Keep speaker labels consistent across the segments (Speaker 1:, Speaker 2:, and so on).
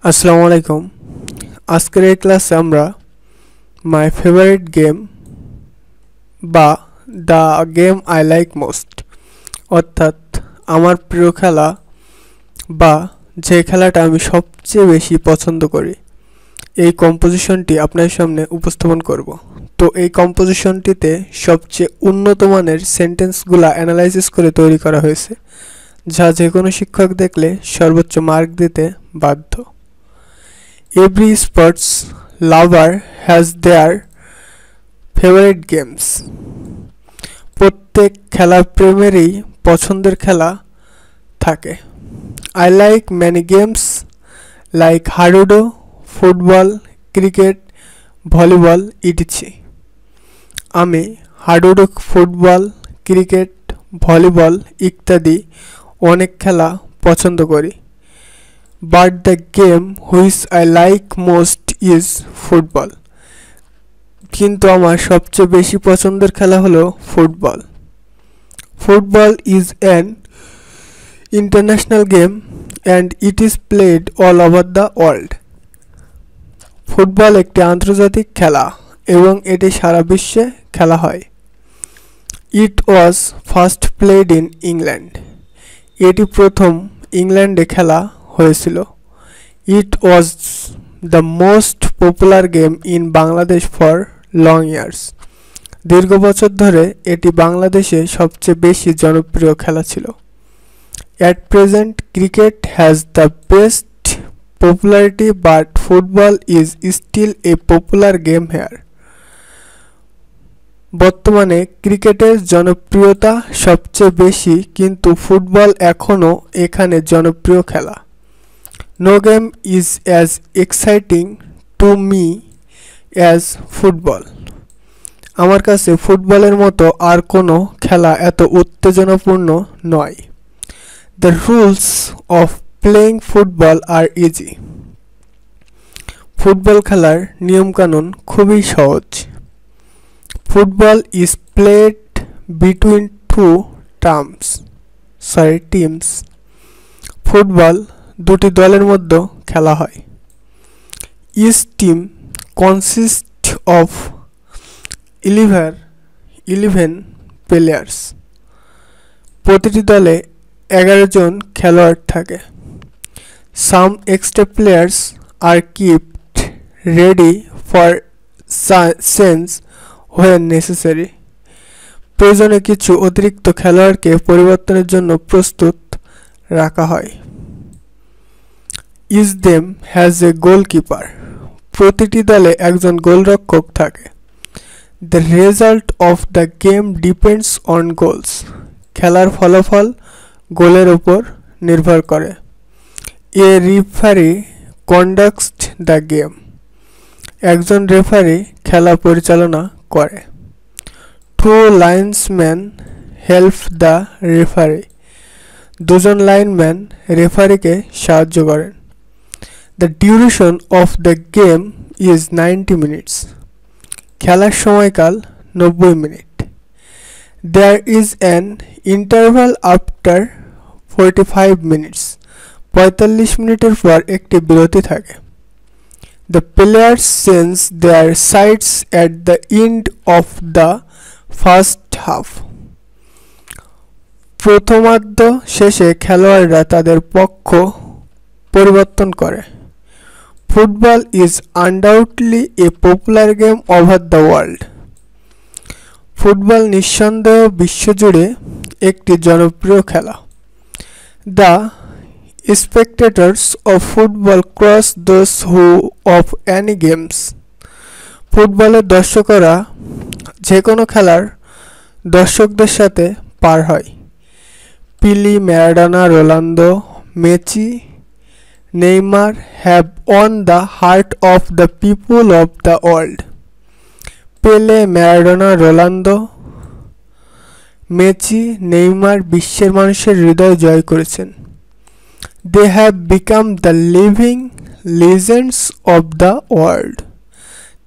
Speaker 1: আসসালামু আলাইকুম। আজকের এই ক্লাসে আমরা মাই ফেভারিট গেম বা the game I like most অর্থাৎ আমার প্রিয় খেলা বা যে খেলাটা আমি সবচেয়ে বেশি পছন্দ করি এই কম্পোজিশনটি আপনার সামনে উপস্থাপন করব। তো এই কম্পোজিশনটিতে সবচেয়ে উন্নত মানের সেন্টেন্সগুলো অ্যানালাইসিস করে তৈরি করা হয়েছে, যা যে কোনো শিক্ষক দেখলে সর্বোচ্চ মার্ক দিতে বাধ্য। Every sports lover has their favorite games. প্রত্যেক খেলা প্রেমীরই পছন্দের খেলা থাকে। I like many games like hadudu, football, cricket, volleyball etc. আমি হাডুডু, ফুটবল, ক্রিকেট, ভলিবল ইত্যাদি অনেক খেলা পছন্দ করি। But the game which I like most is football. কিন্তু আমার সবচেয়ে বেশি পছন্দের খেলা হলো football. Football is an international game and it is played all over the world. Football একটি আন্তর্জাতিক খেলা এবং এটি সারা বিশ্বে খেলা হয়। It was first played in England. এটি প্রথম ইংল্যান্ডে খেলা হয়েছিল। It was the most popular game in Bangladesh for long years. দীর্ঘ বছর ধরে এটি বাংলাদেশে সবচেয়ে বেশি জনপ্রিয় খেলা ছিল। At present, cricket has the best popularity, but football is still a popular game here. বর্তমানে ক্রিকেটের জনপ্রিয়তা সবচেয়ে বেশি, কিন্তু ফুটবল এখনও এখানে জনপ্রিয় খেলা। No game is as exciting to me as football. আমার কাছে ফুটবলের মতো আর কোনো খেলা এত উত্তেজনাপূর্ণ নয়। The rules of playing football are easy. Football খেলার নিয়মকানুন খুবই সহজ। Football is played between two teams. Football দুটি দলের মধ্যে খেলা হয়। Each team consists of 11 players. প্রতিটি দলে 11 জন খেলোয়াড় থাকে। Some extra players are kept ready for change when necessary. প্রয়োজনে কিছু অতিরিক্ত খেলোয়াড়কে পরিবর্তনের জন্য প্রস্তুত রাখা হয়। Each team has a goalkeeper. প্রতিটি দলে একজন গোলরক্ষক থাকে। The result of the game depends on goals. খেলার ফলাফল গোলের উপর নির্ভর করে। A referee conducts the game. একজন রেফারি খেলা পরিচালনা করে। Two linesmen help the referee. দুজন লাইনম্যান রেফারিকে সাহায্য করেন। The duration of the game is 90 minutes. খেলার সময়কাল 90 minute. There is an interval after 45 minutes. 45 মিনিটের পর একটি বিরতি থাকে। The players change their sides at the end of the first half. প্রথমার্ধ শেষে খেলোয়াড়রা তাদের পক্ষ পরিবর্তন করে। Football is undoubtedly a popular game over the world. Football নিঃসন্দেহ বিশ্বজুড়ে একটি জনপ্রিয় খেলা। The spectators of football cross those who of any games. ফুটবলের দর্শকরা যে কোনো খেলার দর্শকদের সাথে পার হয়। Pele, Maradona, Ronaldo, Messi, Neymar have won the heart of the people of the world. পেলে, ম্যারাডোনা, রোনালদো, মেসি, নেইমার বিশ্বের মানুষের হৃদয় জয় করেছেন। They have become the living legends of the world.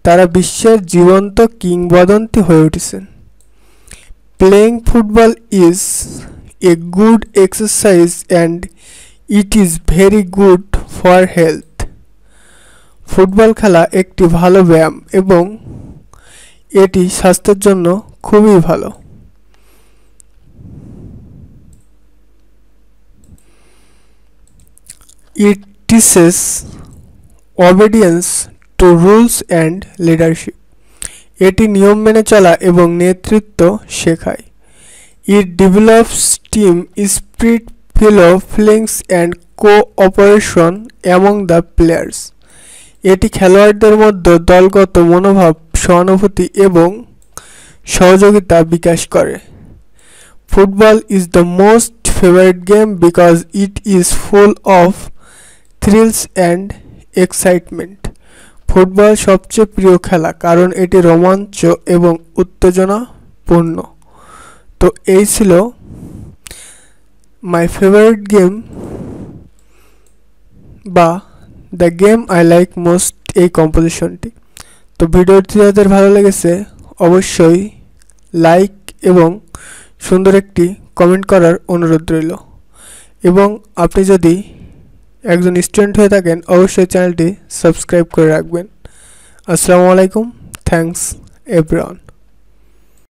Speaker 1: তারা বিশ্বের জীবন্ত কিংবদন্তি হয়ে উঠেছেন। Playing football is a good exercise and it is very good for health. Football খেলা একটি ভালো ব্যায়াম এবং এটি স্বাস্থ্যের জন্য খুবই ভালো। It teaches obedience to rules and leadership. এটি নিয়ম মেনে চলা এবং নেতৃত্ব শেখায়। It develops team spirit, fellow feelings and cooperation among the players. এটি খেলোয়াড়দের মধ্যে দলগত মনোভাব, সহানুভূতি এবং সহযোগিতা বিকাশ করে। Football is the most favorite game because it is full of thrills and excitement. Football সবচেয়ে প্রিয় খেলা কারণ এটি রোমাঞ্চ এবং উত্তেজনাপূর্ণ। তো এই ছিল মাই ফেভারিট গেম বা the game I like most এই কম্পোজিশনটি। তো ভিডিওটি যাদের ভালো লেগেছে অবশ্যই লাইক এবং সুন্দর একটি কমেন্ট করার অনুরোধ রইল, এবং আপনি যদি একজন স্টুডেন্ট হয়ে থাকেন অবশ্যই চ্যানেলটি সাবস্ক্রাইব করে রাখবেন। আসসালামু আলাইকুম, থ্যাঙ্কস এভরিওয়ান।